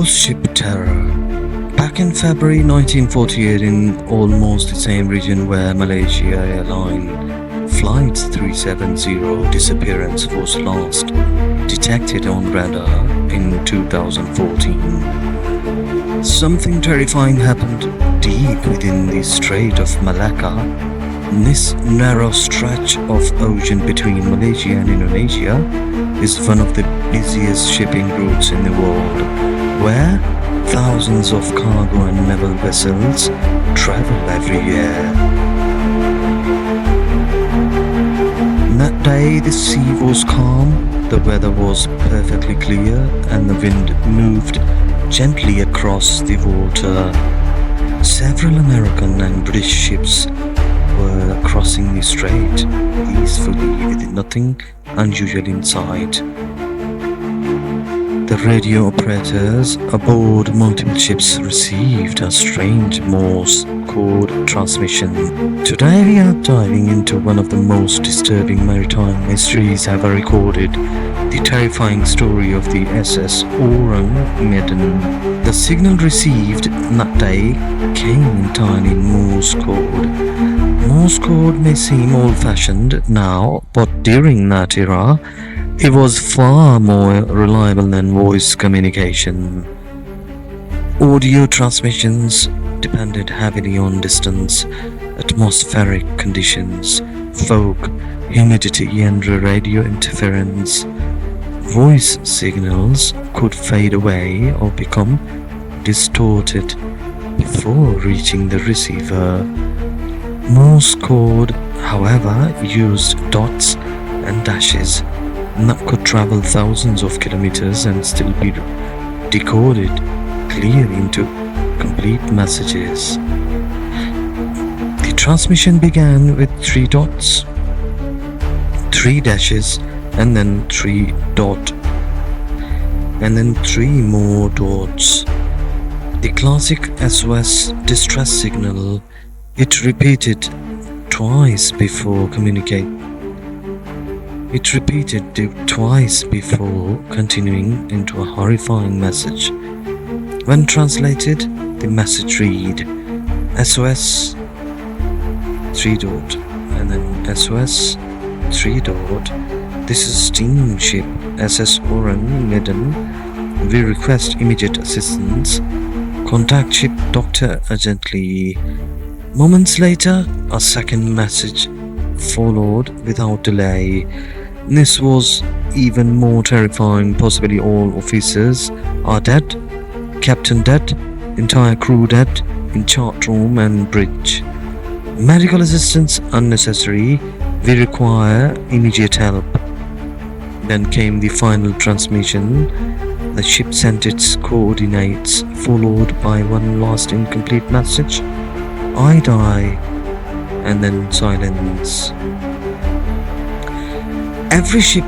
Cruise ship terror. Back in February 1948, in almost the same region where Malaysia Airline Flight 370 disappearance was last detected on radar in 2014, something terrifying happened deep within the Strait of Malacca. This narrow stretch of ocean between Malaysia and Indonesia is one of the busiest shipping routes in the world, where thousands of cargo and naval vessels travel every year. That day the sea was calm, the weather was perfectly clear, and the wind moved gently across the water. Several American and British ships were crossing the strait peacefully with nothing unusual in sight. The radio operators aboard multiple ships received a strange Morse code transmission. Today we are diving into one of the most disturbing maritime mysteries ever recorded, the terrifying story of the SS Orang Medan. The signal received that day came entirely in Morse code. Morse code may seem old-fashioned now, but during that era, it was far more reliable than voice communication. Audio transmissions depended heavily on distance, atmospheric conditions, fog, humidity, and radio interference. Voice signals could fade away or become distorted before reaching the receiver. Morse code, however, used dots and dashes that could travel thousands of kilometers and still be decoded clearly into complete messages. The transmission began with 3 dots, 3 dashes, and then 3 dot, and then 3 more dots. The classic SOS distress signal. It repeated twice before continuing into a horrifying message. When translated, the message read SOS 3 dot and then SOS 3 dot. This is steamship SS Orang Medan. We request immediate assistance. Contact ship doctor urgently. Moments later, a second message followed without delay. This was even more terrifying. Possibly all officers are dead, captain dead, entire crew dead in chart room and bridge. Medical assistance unnecessary. We require immediate help. Then came the final transmission. The ship sent its coordinates, followed by one last incomplete message. I die, and then silence. Every ship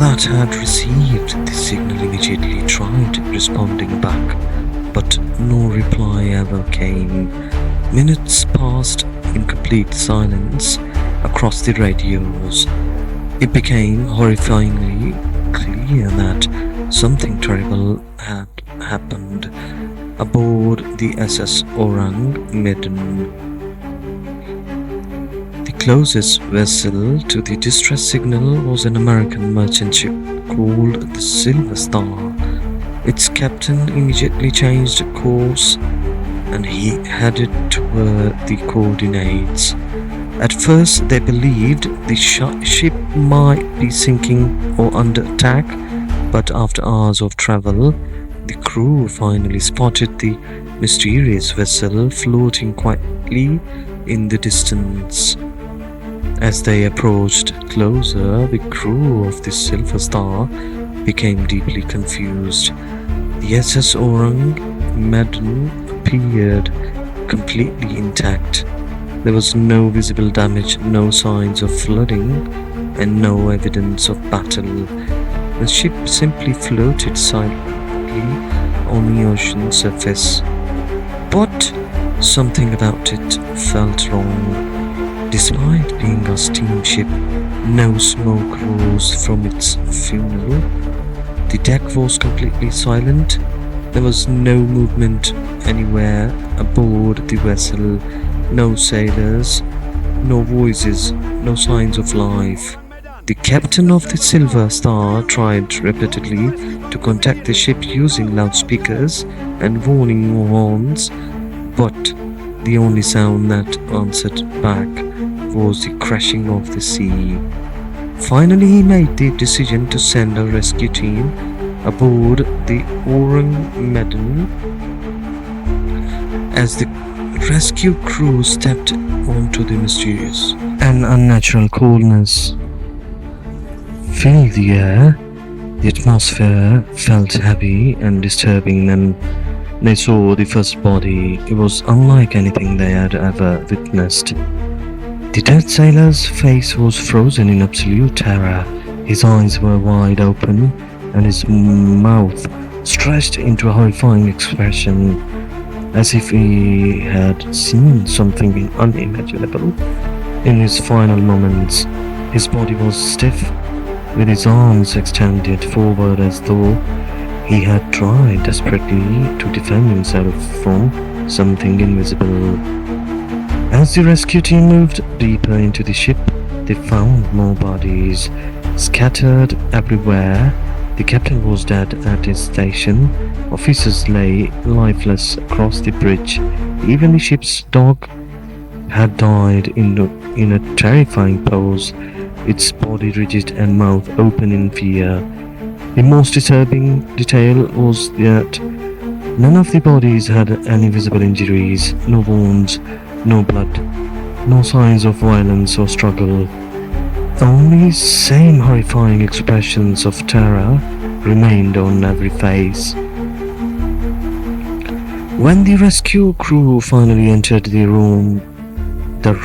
that had received the signal immediately tried responding back, but no reply ever came. Minutes passed in complete silence across the radios. It became horrifyingly clear that something terrible had happened aboard the SS Orang Medan. The closest vessel to the distress signal was an American merchant ship called the Silver Star. Its captain immediately changed course and he headed toward the coordinates. At first they believed the ship might be sinking or under attack, but after hours of travel, the crew finally spotted the mysterious vessel floating quietly in the distance. As they approached closer, the crew of the Silver Star became deeply confused. The SS Orang Medan appeared completely intact. There was no visible damage, no signs of flooding, and no evidence of battle. The ship simply floated silently on the ocean surface. But something about it felt wrong. Despite being a steamship, no smoke rose from its funnel. The deck was completely silent. There was no movement anywhere aboard the vessel, no sailors, no voices, no signs of life. The captain of the Silver Star tried repeatedly to contact the ship using loudspeakers and warning horns, but the only sound that answered back was the crashing of the sea. Finally, he made the decision to send a rescue team aboard the Orang Medan. As the rescue crew stepped onto the mysterious and unnatural coolness filled the air, the atmosphere felt heavy and disturbing, and they saw the first body. It was unlike anything they had ever witnessed. The dead sailor's face was frozen in absolute terror. His eyes were wide open, and his mouth stretched into a horrifying expression, as if he had seen something unimaginable. In his final moments, his body was stiff, with his arms extended forward as though he had tried desperately to defend himself from something invisible. As the rescue team moved deeper into the ship, they found more bodies scattered everywhere. The captain was dead at his station. Officers lay lifeless across the bridge. Even the ship's dog had died in a terrifying pose, its body rigid and mouth open in fear. The most disturbing detail was that none of the bodies had any visible injuries, no wounds, no blood, no signs of violence or struggle. Only same horrifying expressions of terror remained on every face. When the rescue crew finally entered the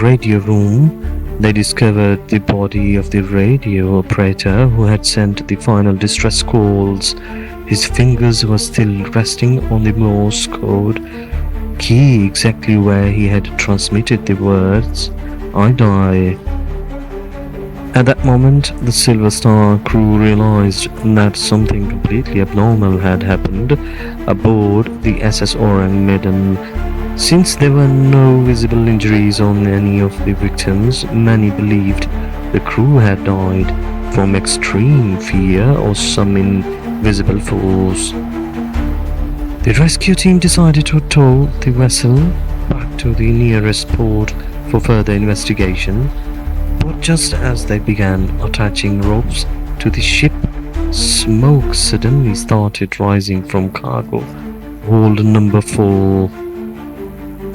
radio room, they discovered the body of the radio operator who had sent the final distress calls. His fingers were still resting on the Morse code key, exactly where he had transmitted the words, "I die." At that moment, the Silver Star crew realized that something completely abnormal had happened aboard the SS Orang Medan. Since there were no visible injuries on any of the victims, many believed the crew had died from extreme fear or some invisible force. The rescue team decided to tow the vessel back to the nearest port for further investigation, but just as they began attaching ropes to the ship, smoke suddenly started rising from cargo hold number 4.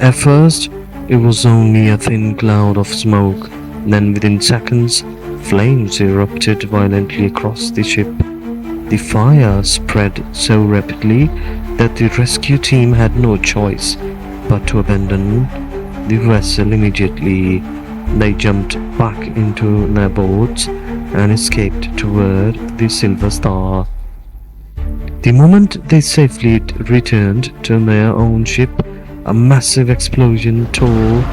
At first, it was only a thin cloud of smoke. Then within seconds, flames erupted violently across the ship. The fire spread so rapidly that the rescue team had no choice but to abandon the vessel immediately. They jumped back into their boats and escaped toward the Silver Star. The moment they safely returned to their own ship, a massive explosion tore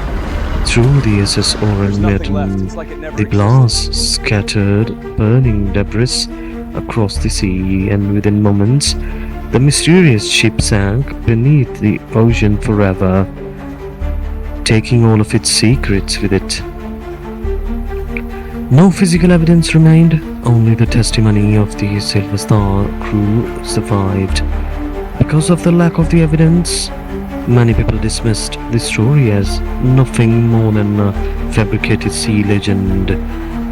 through the SS Orang Medan. The blast scattered burning debris across the sea, and within moments, the mysterious ship sank beneath the ocean forever, taking all of its secrets with it. No physical evidence remained, only the testimony of the Silver Star crew survived. Because of the lack of the evidence, many people dismissed the story as nothing more than a fabricated sea legend.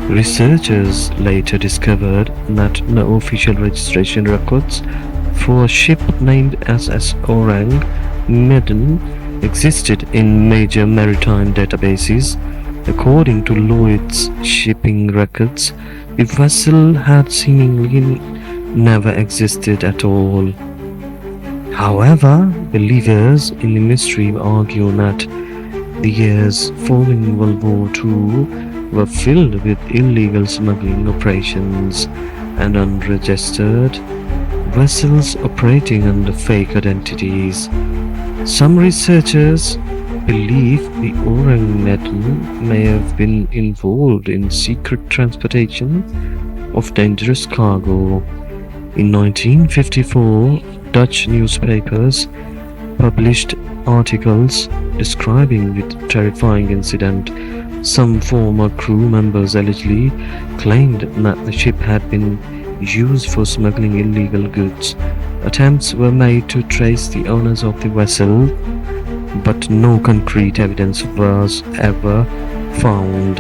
Researchers later discovered that no official registration records for a ship named SS Orang Medan existed in major maritime databases. According to Lloyd's shipping records, the vessel had seemingly never existed at all. However, believers in the mystery argue that the years following World War II were filled with illegal smuggling operations and unregistered vessels operating under fake identities. Some researchers believe the Orang Medan may have been involved in secret transportation of dangerous cargo. In 1954, Dutch newspapers published articles describing the terrifying incident. Some former crew members allegedly claimed that the ship had been used for smuggling illegal goods. Attempts were made to trace the owners of the vessel, but no concrete evidence was ever found.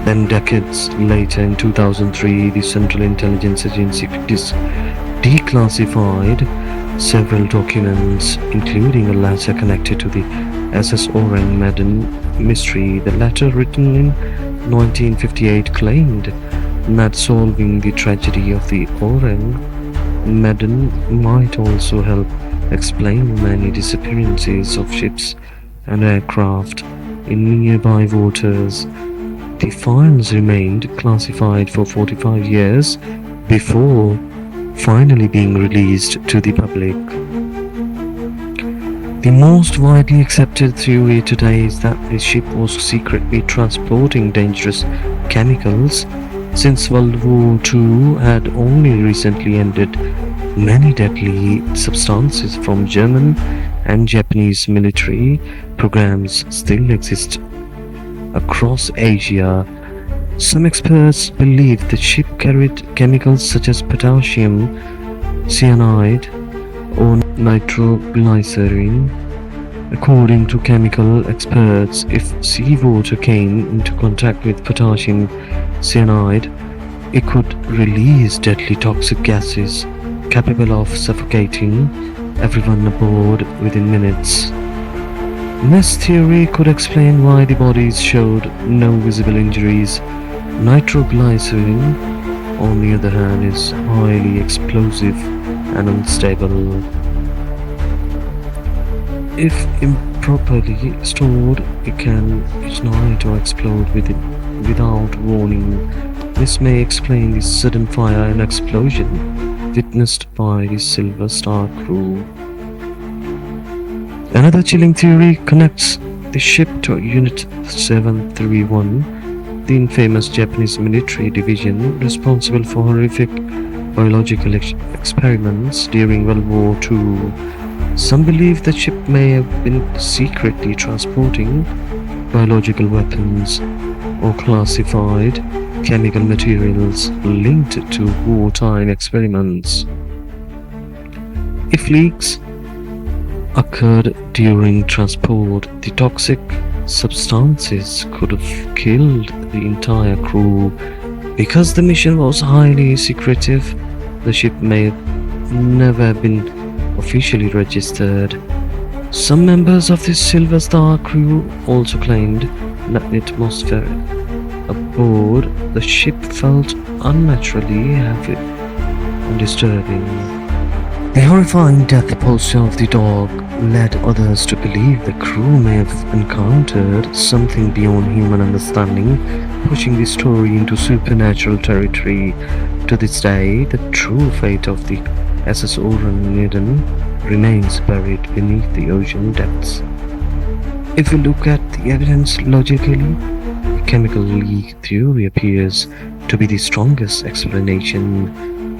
Then decades later, in 2003, the Central Intelligence Agency declassified several documents, including a letter connected to the SS Orang Medan mystery. The letter, written in 1958, claimed that solving the tragedy of the Orang Medan might also help explain many disappearances of ships and aircraft in nearby waters. The files remained classified for 45 years before finally being released to the public. The most widely accepted theory today is that the ship was secretly transporting dangerous chemicals. Since World War II had only recently ended, many deadly substances from German and Japanese military programs still exist across Asia. Some experts believe the ship carried chemicals such as potassium cyanide or nitroglycerin. According to chemical experts, if seawater came into contact with potassium cyanide, it could release deadly toxic gases capable of suffocating everyone aboard within minutes. This theory could explain why the bodies showed no visible injuries. Nitroglycerin, on the other hand, is highly explosive and unstable. If improperly stored, it can ignite or explode without warning. This may explain the sudden fire and explosion witnessed by the Silver Star crew. Another chilling theory connects the ship to Unit 731, the infamous Japanese military division responsible for horrific biological experiments during World War II. Some believe the ship may have been secretly transporting biological weapons or classified chemical materials linked to wartime experiments. If leaks occurred during transport, the toxic substances could have killed the entire crew. Because the mission was highly secretive, the ship may have never been officially registered. Some members of the Silver Star crew also claimed that the atmosphere aboard the ship felt unnaturally heavy and disturbing. The horrifying death posture of the dog led others to believe the crew may have encountered something beyond human understanding, pushing the story into supernatural territory. To this day, the true fate of the SS Orang Medan remains buried beneath the ocean depths. If we look at the evidence logically, the chemical leak theory appears to be the strongest explanation.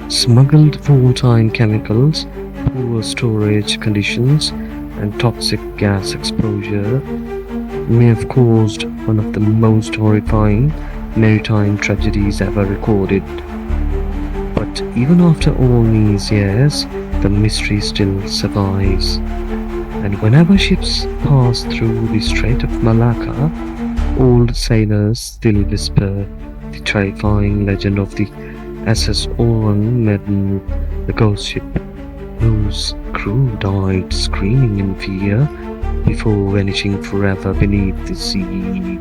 Smuggled wartime chemicals, poor storage conditions, and toxic gas exposure may have caused one of the most horrifying maritime tragedies ever recorded. But even after all these years, the mystery still survives. And whenever ships pass through the Strait of Malacca, old sailors still whisper the terrifying legend of the SS Orang Medan, the ghost ship whose crew died screaming in fear before vanishing forever beneath the sea.